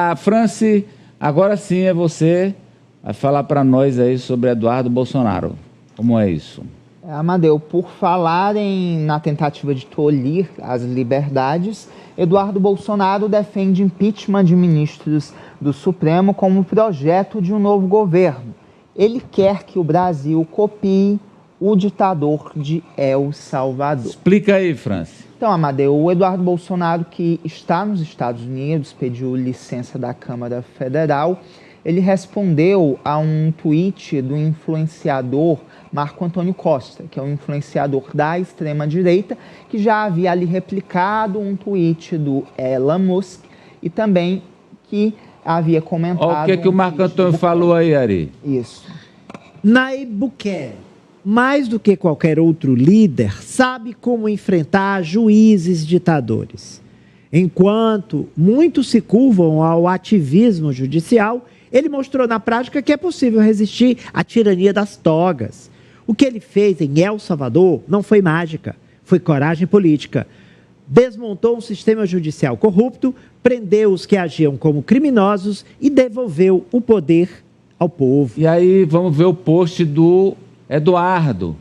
A Franci, agora sim é você, vai falar para nós aí sobre Eduardo Bolsonaro. Como é isso? Amadeu, por falarem na tentativa de tolir as liberdades, Eduardo Bolsonaro defende impeachment de ministros do Supremo como projeto de um novo governo. Ele quer que o Brasil copie o ditador de El Salvador. Explica aí, Franci. Então, Amadeu, o Eduardo Bolsonaro, que está nos Estados Unidos, pediu licença da Câmara Federal. Ele respondeu a um tweet do influenciador Marco Antônio Costa, que é um influenciador da extrema-direita, que já havia ali replicado um tweet do Elon Musk e também que havia comentado... Olha o que o Marco Antônio falou aí, Ari. Isso. Nayib Bukele, mais do que qualquer outro líder, sabe como enfrentar juízes ditadores. Enquanto muitos se curvam ao ativismo judicial, ele mostrou na prática que é possível resistir à tirania das togas. O que ele fez em El Salvador não foi mágica, foi coragem política. Desmontou um sistema judicial corrupto, prendeu os que agiam como criminosos e devolveu o poder ao povo. E aí vamos ver o post do Eduardo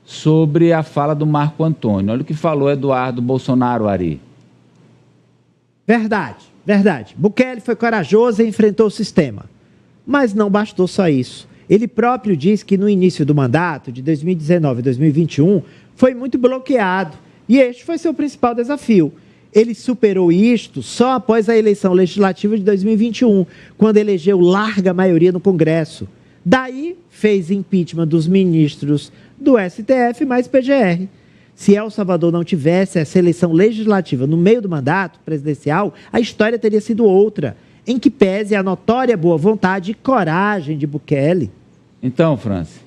sobre a fala do Marco Antônio. Olha o que falou Eduardo Bolsonaro, Ari. Verdade, verdade. Bukele foi corajoso e enfrentou o sistema. Mas não bastou só isso. Ele próprio diz que no início do mandato, de 2019 e 2021, foi muito bloqueado. E este foi seu principal desafio. Ele superou isto só após a eleição legislativa de 2021, quando elegeu larga maioria no Congresso. Daí, fez impeachment dos ministros do STF mais PGR. Se El Salvador não tivesse essa eleição legislativa no meio do mandato presidencial, a história teria sido outra, em que pese a notória boa vontade e coragem de Bukele. Então, Franci.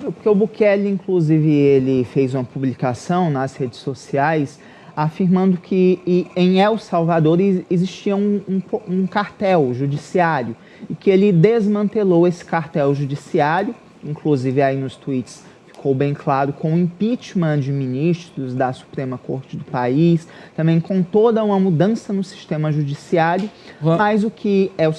Porque o Bukele, inclusive, ele fez uma publicação nas redes sociais afirmando que em El Salvador existia um cartel judiciário e que ele desmantelou esse cartel judiciário, inclusive aí nos tweets ficou bem claro, com o impeachment de ministros da Suprema Corte do país, também com toda uma mudança no sistema judiciário, mas o que El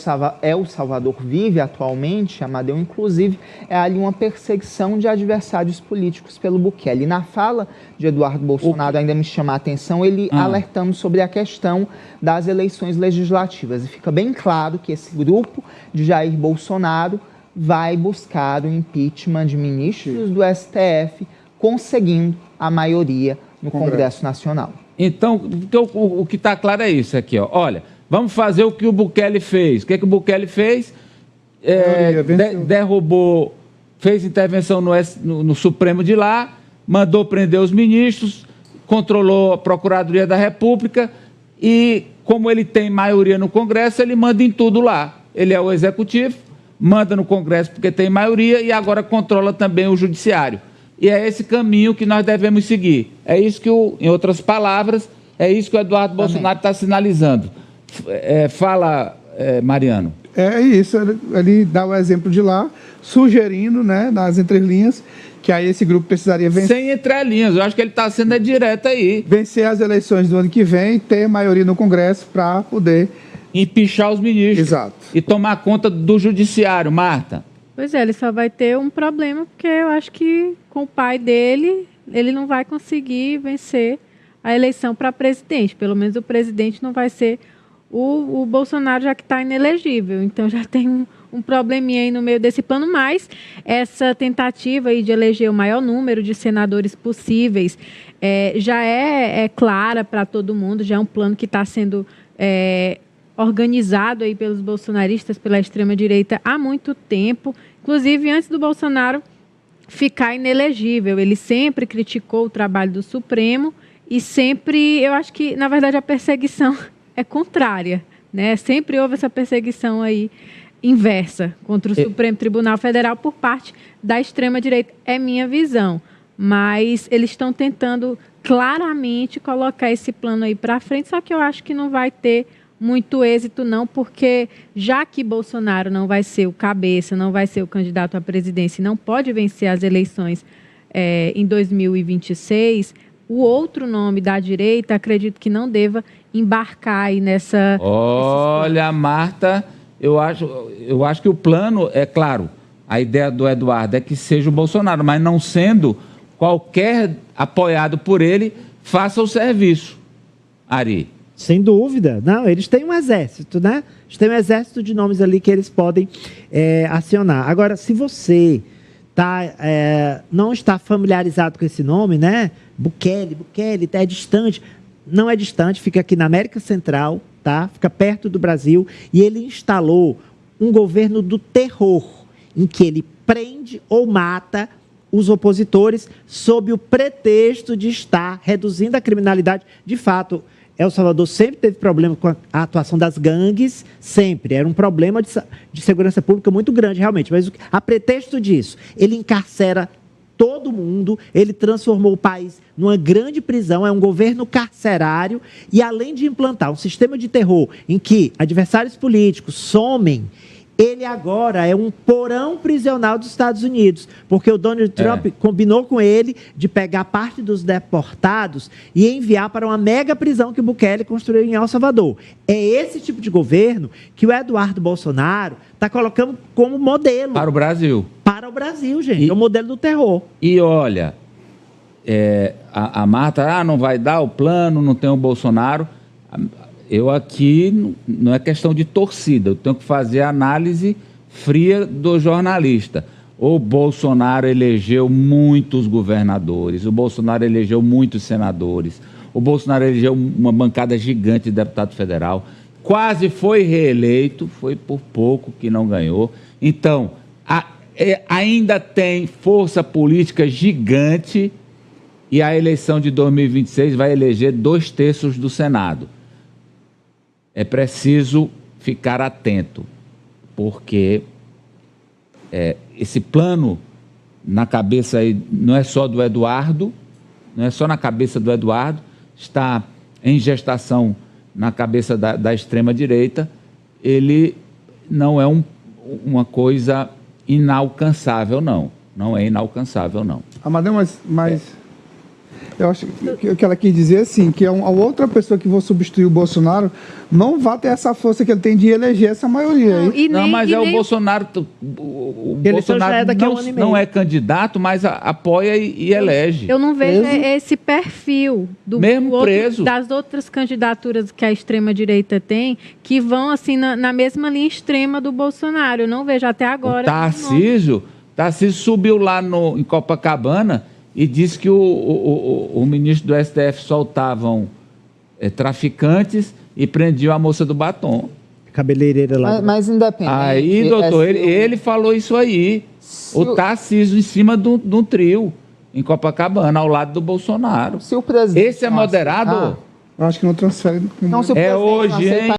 Salvador vive atualmente, Amadeu, inclusive, é ali uma perseguição de adversários políticos pelo Bukele. E na fala de Eduardo Bolsonaro, ainda me chama a atenção, ele alertando sobre a questão das eleições legislativas. E fica bem claro que esse grupo de Jair Bolsonaro vai buscar o impeachment de ministros do STF, conseguindo a maioria no Congresso Nacional. Então, o que está claro é isso aqui, ó. Olha, vamos fazer o que o Bukele fez. O que o Bukele fez? Derrubou, fez intervenção no Supremo de lá, mandou prender os ministros, controlou a Procuradoria da República e, como ele tem maioria no Congresso, ele manda em tudo lá. Ele é o executivo, manda no Congresso porque tem maioria e agora controla também o Judiciário. E é esse caminho que nós devemos seguir. É isso que, em outras palavras, é isso que o Eduardo Bolsonaro está sinalizando. Mariano. É isso, ele dá o exemplo de lá, sugerindo, né, nas entrelinhas, que aí esse grupo precisaria vencer. Sem entrelinhas, eu acho que ele está sendo direto aí. Vencer as eleições do ano que vem, ter maioria no Congresso para poder empichar os ministros. Exato. E tomar conta do Judiciário, Marta. Pois é, ele só vai ter um problema, porque eu acho que com o pai dele, ele não vai conseguir vencer a eleição para presidente. Pelo menos o presidente não vai ser o Bolsonaro, já que está inelegível. Então já tem um probleminha aí no meio desse plano, mas essa tentativa aí de eleger o maior número de senadores possíveis já é clara para todo mundo, já é um plano que está sendo organizado aí pelos bolsonaristas, pela extrema-direita há muito tempo, inclusive antes do Bolsonaro ficar inelegível. Ele sempre criticou o trabalho do Supremo e sempre, eu acho que, na verdade, a perseguição é contrária, né? Sempre houve essa perseguição aí inversa contra o Supremo Tribunal Federal por parte da extrema-direita. É minha visão, mas eles estão tentando claramente colocar esse plano aí para frente, só que eu acho que não vai ter muito êxito não, porque já que Bolsonaro não vai ser o cabeça, não vai ser o candidato à presidência e não pode vencer as eleições em 2026, o outro nome da direita acredito que não deva embarcar aí nessa... Olha, Marta, eu acho que o plano, é claro, a ideia do Eduardo é que seja o Bolsonaro, mas não sendo, qualquer apoiado por ele faça o serviço. Ari. Sem dúvida. Não, eles têm um exército, né? Eles têm um exército de nomes ali que eles podem acionar. Agora, se você não está familiarizado com esse nome, né? Bukele, é distante. Não é distante, fica aqui na América Central, tá? Fica perto do Brasil. E ele instalou um governo do terror, em que ele prende ou mata os opositores sob o pretexto de estar reduzindo a criminalidade. De fato, El Salvador sempre teve problema com a atuação das gangues, sempre. Era um problema de segurança pública muito grande, realmente. Mas a pretexto disso, ele encarcera todo mundo, ele transformou o país numa grande prisão, é um governo carcerário, e além de implantar um sistema de terror em que adversários políticos somem, ele agora é um porão prisional dos Estados Unidos, porque o Donald Trump combinou com ele de pegar parte dos deportados e enviar para uma mega prisão que o Bukele construiu em El Salvador. É esse tipo de governo que o Eduardo Bolsonaro está colocando como modelo. Para o Brasil. Para o Brasil, gente. É o modelo do terror. E olha, a Marta, não vai dar o plano, não tem o Bolsonaro. Eu aqui, não é questão de torcida, eu tenho que fazer a análise fria do jornalista. O Bolsonaro elegeu muitos governadores, o Bolsonaro elegeu muitos senadores, o Bolsonaro elegeu uma bancada gigante de deputado federal, quase foi reeleito, foi por pouco que não ganhou. Então, ainda tem força política gigante e a eleição de 2026 vai eleger 2/3 do Senado. É preciso ficar atento, porque esse plano na cabeça aí não é só do Eduardo, não é só na cabeça do Eduardo, está em gestação na cabeça da extrema-direita. Ele não é uma coisa inalcançável, não. Não é inalcançável, não. Amadeu, mas eu acho que o que ela quis dizer, assim, que a outra pessoa que for substituir o Bolsonaro não vai ter essa força que ele tem de eleger essa maioria aí. O Bolsonaro. O Bolsonaro não é candidato, mas apoia e elege. Eu não vejo esse perfil das outras candidaturas que a extrema-direita tem, que vão assim na mesma linha extrema do Bolsonaro. Eu não vejo até agora. Tarcísio subiu lá em Copacabana e disse que o ministro do STF soltavam traficantes e prendiam a moça do batom. Cabeleireira lá. Mas independente. Aí, doutor, ele falou isso aí. O Tarcísio em cima de um trio, em Copacabana, ao lado do Bolsonaro. Se o presidente Esse é moderado? Eu acho que não transfere. Não, se o presidente hoje, hein?